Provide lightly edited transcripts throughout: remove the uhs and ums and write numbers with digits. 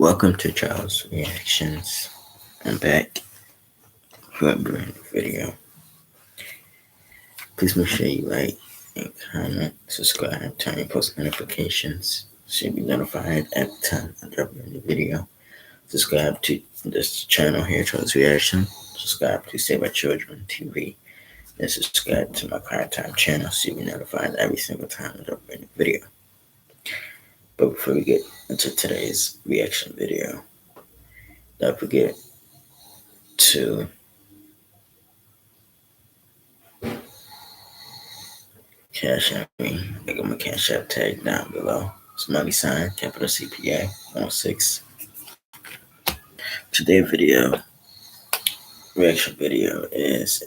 Welcome to Charles Reactions. I'm back for a brand new video. Please make sure you like and comment, subscribe, turn on post notifications so you'll be notified every time I drop a new video. Subscribe to this channel here, Charles Reaction. Subscribe to Save Our Children TV. And subscribe to my Cry Time channel so you'll be notified every single time I drop a new video. But before we get into today's reaction video, don't forget to cash at me. I got my cash app tag down below. It's money sign, capital CPA 106. Today's reaction video is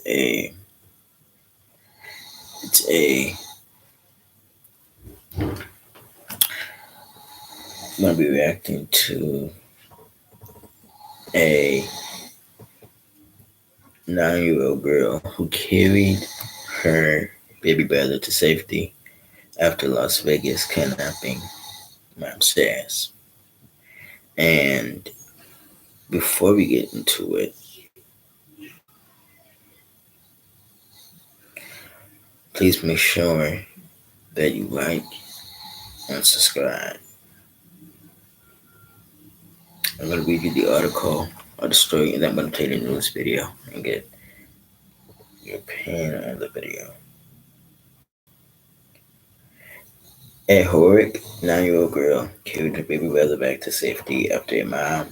I'm gonna be reacting to a 9-year-old girl who carried her baby brother to safety after Las Vegas kidnapping, mom says. And before we get into it, please make sure that you like and subscribe. I'm going to read you the article or the story, and then I'm going to play the news video and get your opinion on the video. A heroic 9-year-old girl carried her baby brother back to safety after a heroic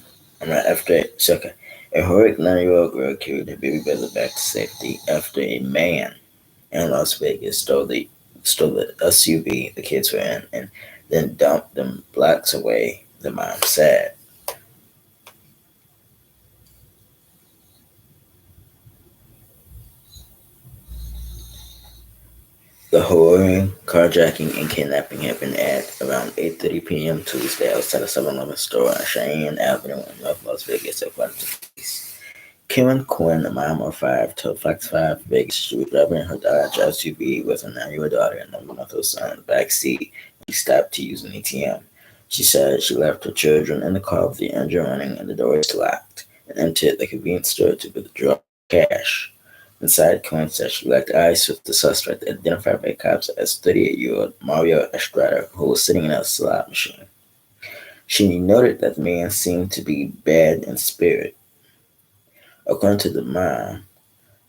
9-year-old girl carried her baby brother back to safety after a man in Las Vegas stole the SUV the kids were in and then dumped them blocks away, the mom said. The harrowing carjacking and kidnapping happened at around 8:30 p.m. Tuesday outside a 7-Eleven store on Cheyenne Avenue in North Las Vegas, according to police. Karen Quinn, a mom of 5, told Fox 5 Vegas she was driving her Dodge SUV with her 9-year-old daughter and 11-month-old son in the back seat when she stopped to use an ATM. She said she left her children in the car with the engine running and the doors locked and entered the convenience store to withdraw cash. Inside, Cohen said she locked eyes with the suspect, identified by cops as 38-year-old Mario Estrada, who was sitting in a slot machine. She noted that the man seemed to be bad in spirit. According to the mom,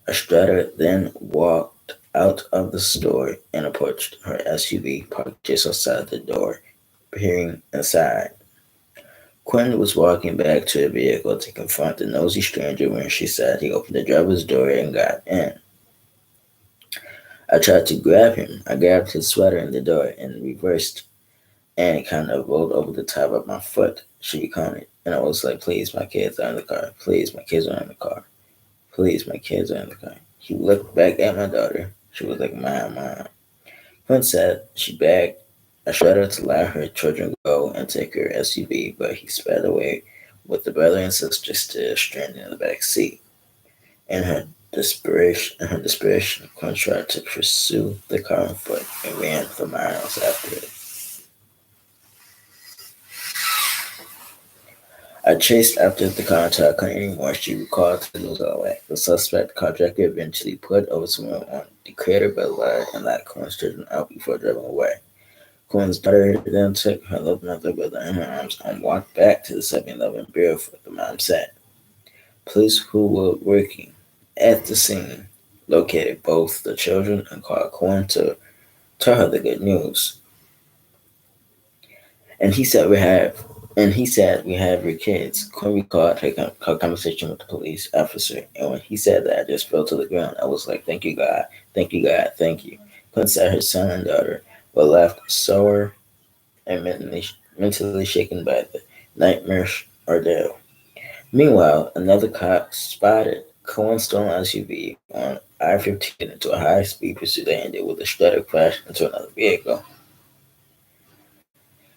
Estrada then walked out of the store and approached her SUV parked just outside the door, peering inside. Quinn was walking back to the vehicle to confront the nosy stranger when she said he opened the driver's door and got in. I tried to grab him. I grabbed his sweater in the door and reversed and kind of rolled over the top of my foot, she recounted. And I was like, please, my kids are in the car. Please, my kids are in the car. Please, my kids are in the car. He looked back at my daughter. She was like, Mom. Quinn said she begged Estrada to let her children go and take her SUV, but he sped away with the brother and sister still stranded in the back seat. In her desperation, Quinn tried to pursue the car on foot and ran for miles after it. I chased after the car until I couldn't anymore, she recalled to the news outlet. The suspect carjacker eventually put over someone on the Crater Boulevard and let Quinn's children out before driving away. Quinn's daughter then took her 11-month-old brother in her arms and walked back to the 7-Eleven barefoot, the mom said. Police who were working at the scene located both the children and called Quinn to tell her the good news. And he said, we have your kids. Quinn recalled her conversation with the police officer, and when he said that, I just fell to the ground. I was like, thank you, God. Thank you, God. Thank you. Quinn said her son and daughter were left sore and mentally shaken by the nightmarish ordeal. Meanwhile, another cop spotted Cohen's stolen SUV on I-15 into a high-speed pursuit that ended with a Estrada crash into another vehicle.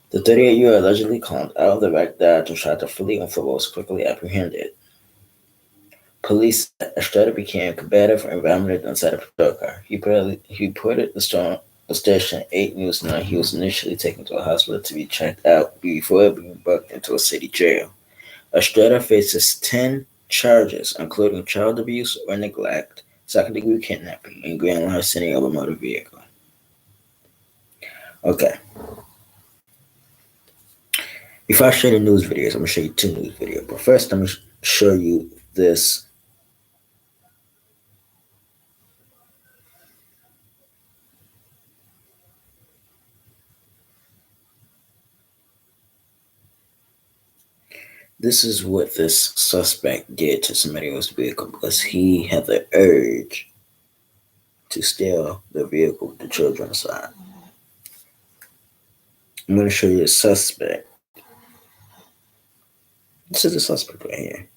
The 38-year-old allegedly climbed out of the wrecked Dodge and tried to flee on foot but was quickly apprehended. Police said Estrada became combative and vomited inside a patrol car. He reported the Station 8 News 9, he was initially taken to a hospital to be checked out before being booked into a city jail. Estrada faces 10 charges, including child abuse or neglect, second-degree kidnapping, and grand larceny of a motor vehicle. Okay, before I show you the news videos, I'm going to show you two news videos. But first, I'm going to show you this. This is what this suspect did to somebody else's vehicle because he had the urge to steal the vehicle with the children inside. I'm going to show you the suspect. This is the suspect right here,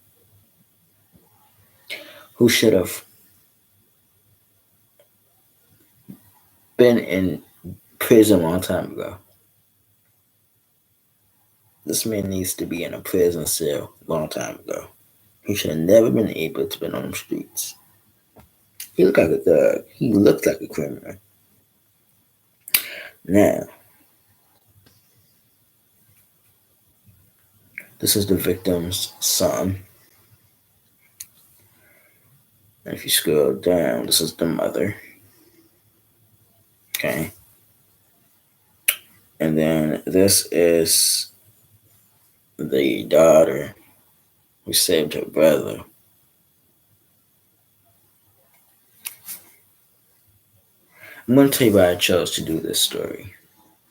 who should have been in prison a long time ago. This man needs to be in a prison cell a long time ago. He should have never been able to be on the streets. He looked like a thug. He looked like a criminal. Now, this is the victim's son. And if you scroll down, this is the mother. Okay. And then this is the daughter who saved her brother. I'm going to tell you why I chose to do this story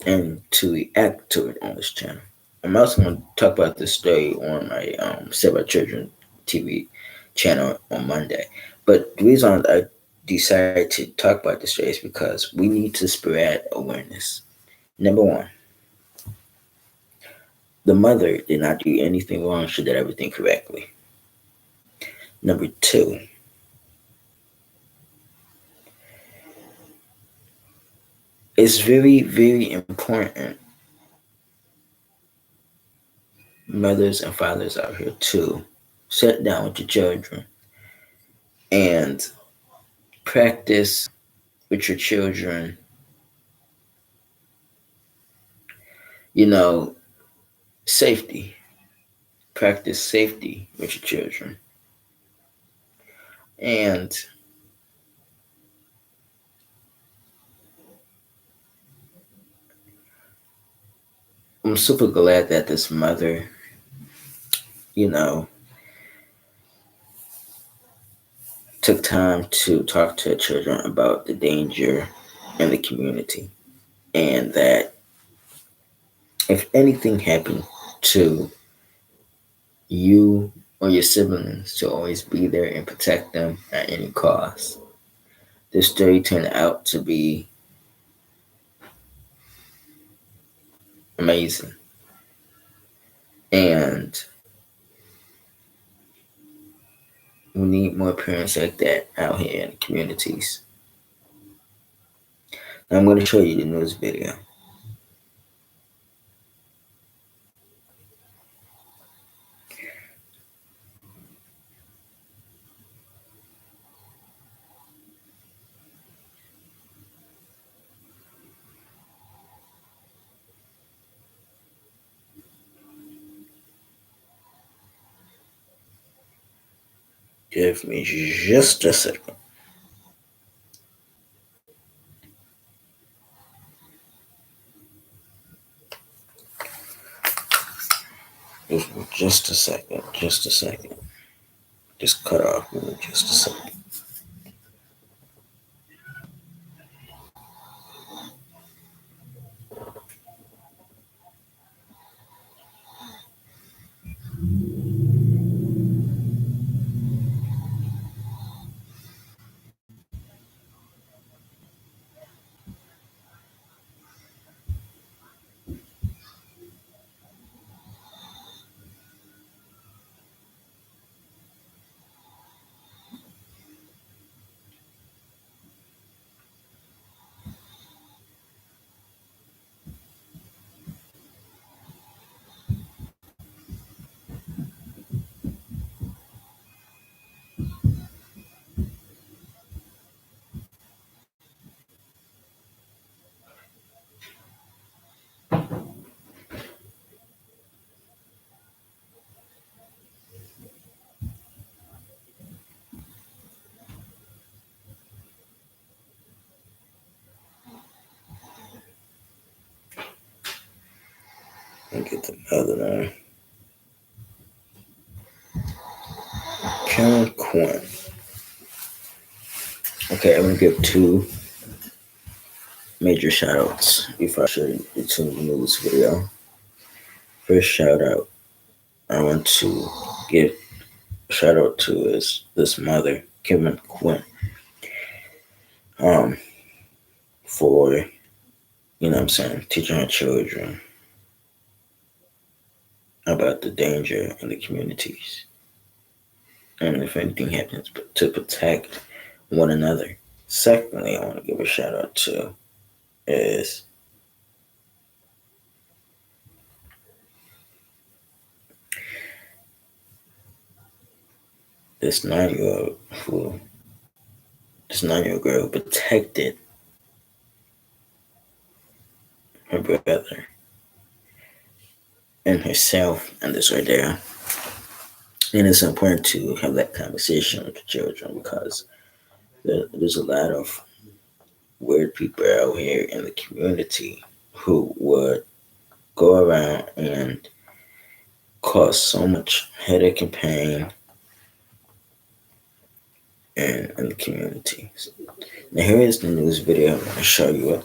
and to react to it on this channel. I'm also going to talk about this story on my Save Our Children TV channel on Monday. But the reason I decided to talk about this story is because we need to spread awareness. Number one, the mother did not do anything wrong. She did everything correctly. Number two, it's very, very important, mothers and fathers out here, to sit down with your children and practice with your children, you know, safety. Practice safety with your children. And I'm super glad that this mother, you know, took time to talk to her children about the danger in the community. And that if anything happened to you or your siblings, to always be there and protect them at any cost. This story turned out to be amazing. And we need more parents like that out here in the communities. Now I'm going to show you the news video. Give me just a second. Give me just a second. Just a second. Just cut off. Give me just a second. and get the other one. Karen Quinn. Okay, I'm gonna give two major shout outs before I show you the two news video. First shout out I want to give a shout out to is this mother, Kevin Quinn, for teaching her children about the danger in the communities. And if anything happens, to protect one another. Secondly, I want to give a shout out to is this 9-year-old girl who protected her brother and herself, and this right there. And it's important to have that conversation with the children because there's a lot of weird people out here in the community who would go around and cause so much headache and pain in the community. Now here is the news video I'm going to show you.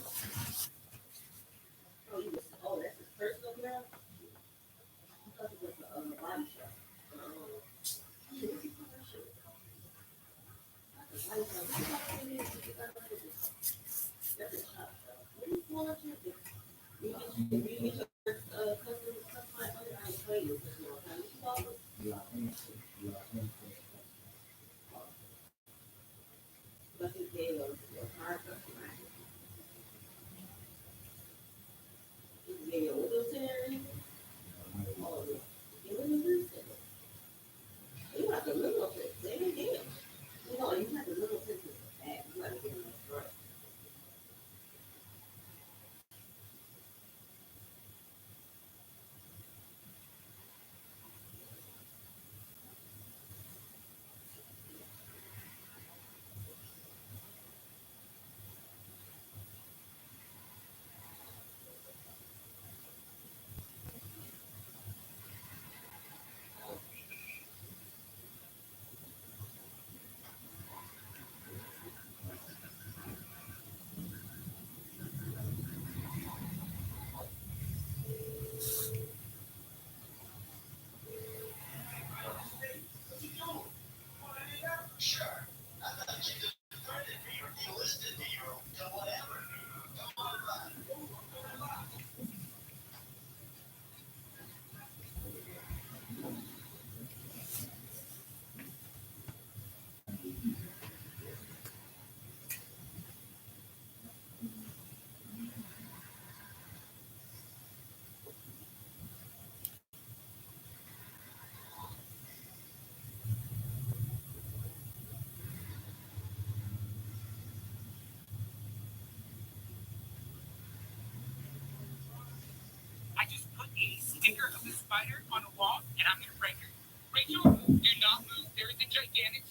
I just put a sticker of the spider on a wall, and I'm going to break her. Rachel, do not move. There is a gigantic.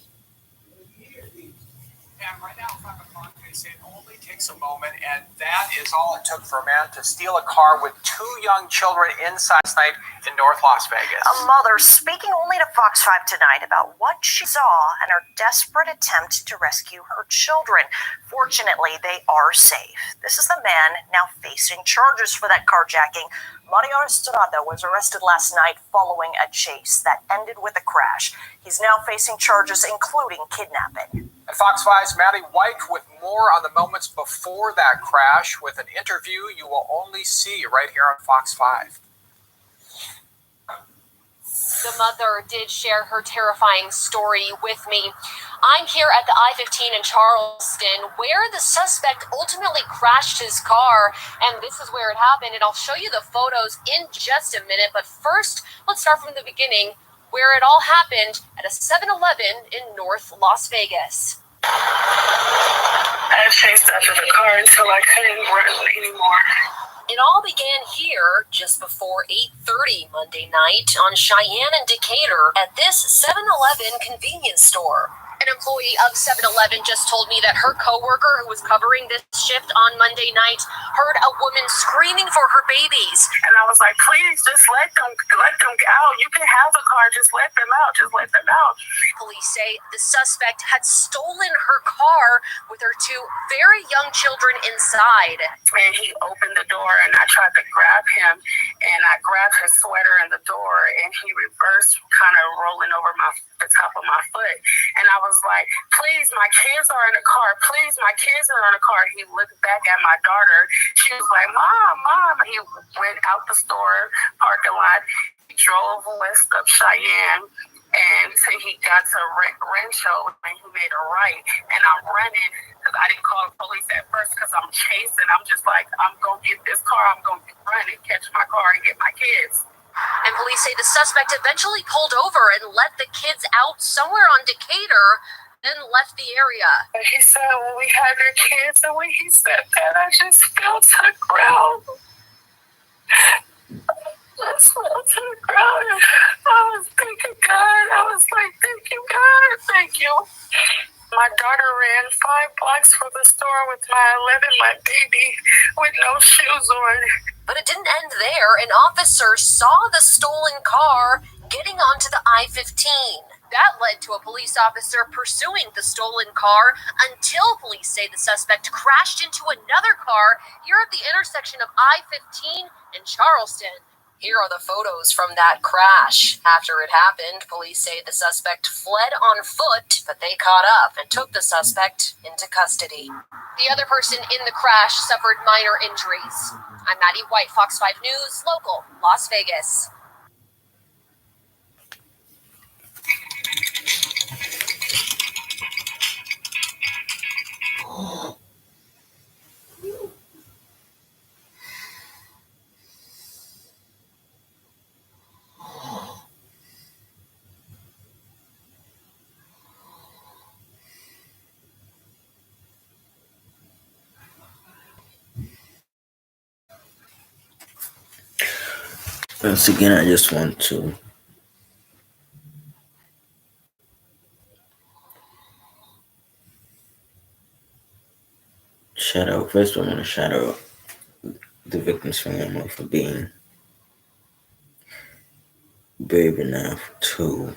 And right now, 5 o'clock, they say it only takes a moment, and that is all it took for a man to steal a car with 2 young children inside last night in North Las Vegas. A mother speaking only to Fox 5 tonight about what she saw and her desperate attempt to rescue her children. Fortunately, they are safe. This is the man now facing charges for that carjacking. Mario Estrada was arrested last night following a chase that ended with a crash. He's now facing charges including kidnapping. And Fox 5's Maddie White with more on the moments before that crash with an interview you will only see right here on Fox 5. The mother did share her terrifying story with me. I'm here at the I-15 in Charleston, where the suspect ultimately crashed his car, and this is where it happened, and I'll show you the photos in just a minute, but first, let's start from the beginning, where it all happened at a 7-Eleven in North Las Vegas. I chased after the car until I couldn't run anymore. It all began here just before 8:30 Monday night on Cheyenne and Decatur at this 7-Eleven convenience store. An An employee of 7-Eleven just told me that her coworker who was covering this shift on Monday night heard a woman screaming for her babies. And I was like, please, just let them out. You can have the car. Just let them out. Just let them out. Police say the suspect had stolen her car with her two very young children inside. And he opened the door, and I tried to grab him, and I grabbed his sweater in the door, and he reversed, kind of rolling over the top of my foot. And I was like, please, my kids are in the car. Please, my kids are in the car. He looked back at my daughter. She was like, Mom. He went out the store parking lot. He drove west of Cheyenne until he got to Rancho, and he made a right. And I'm running because I didn't call the police at first because I'm chasing. I'm just like, I'm going to get this car. I'm going to run and catch my car and get my kids. And police say the suspect eventually pulled over and let the kids out somewhere on Decatur, then left the area. And he said, well, we have your kids. And when he said that, I just fell to the ground. I fell to the ground. I was thanking God. I was like, thank you, God. Thank you. My daughter ran 5 blocks from the store with my 11-month baby with no shoes on. But it didn't end there. An officer saw the stolen car getting onto the I-15. That led to a police officer pursuing the stolen car until police say the suspect crashed into another car here at the intersection of I-15 and Charleston. Here are the photos from that crash. After it happened, police say the suspect fled on foot, but they caught up and took the suspect into custody. The other person in the crash suffered minor injuries. I'm Maddie White, Fox 5 News, local, Las Vegas. Once again, I just want to shout out. First, I want to shout out the victim's family for being brave enough to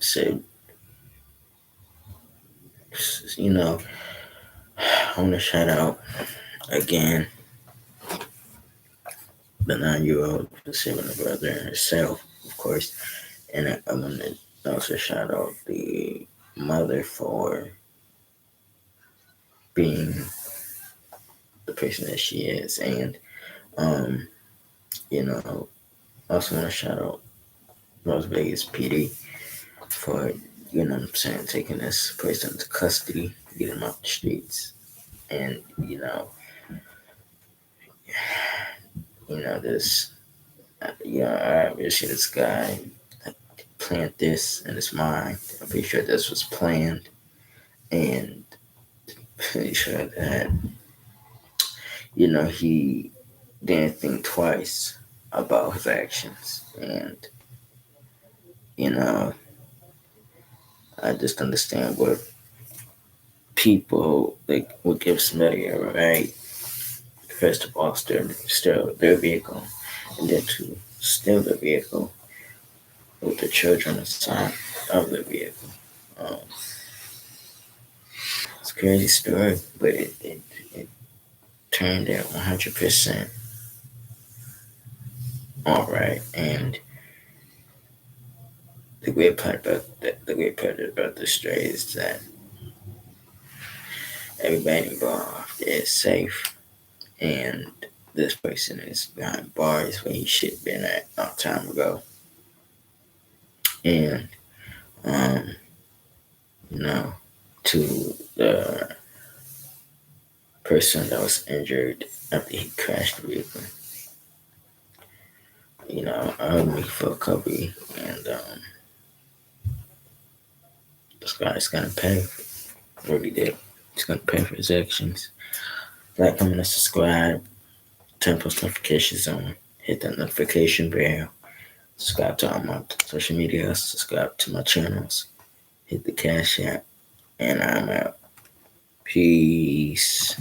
say, I want to shout out again the 9-year-old for saving her brother and herself, of course. And I want to also shout out the mother for being the person that she is. And, also want to shout out Las Vegas PD for, taking this person into custody, getting him off the streets. And, I really see this guy plant this in his mind. I'm pretty sure this was planned, and pretty sure that, he didn't think twice about his actions. And, I just understand what people, would give somebody a right, first of all, steal their vehicle, and then to steal the vehicle with the children inside of the vehicle. It's a crazy story, but it turned out 100% all right. And the great part about the story is that everybody involved is safe, and this person is behind bars where he should have been at a long time ago. And to the person that was injured after he crashed the vehicle, I hope he for recovery, and this guy's gonna pay for what he did. He's gonna pay for his actions. Like, comment, and subscribe. turn post notifications on, hit that notification bell, subscribe to all my social media, subscribe to my channels, hit the cash app, and I'm out. Peace.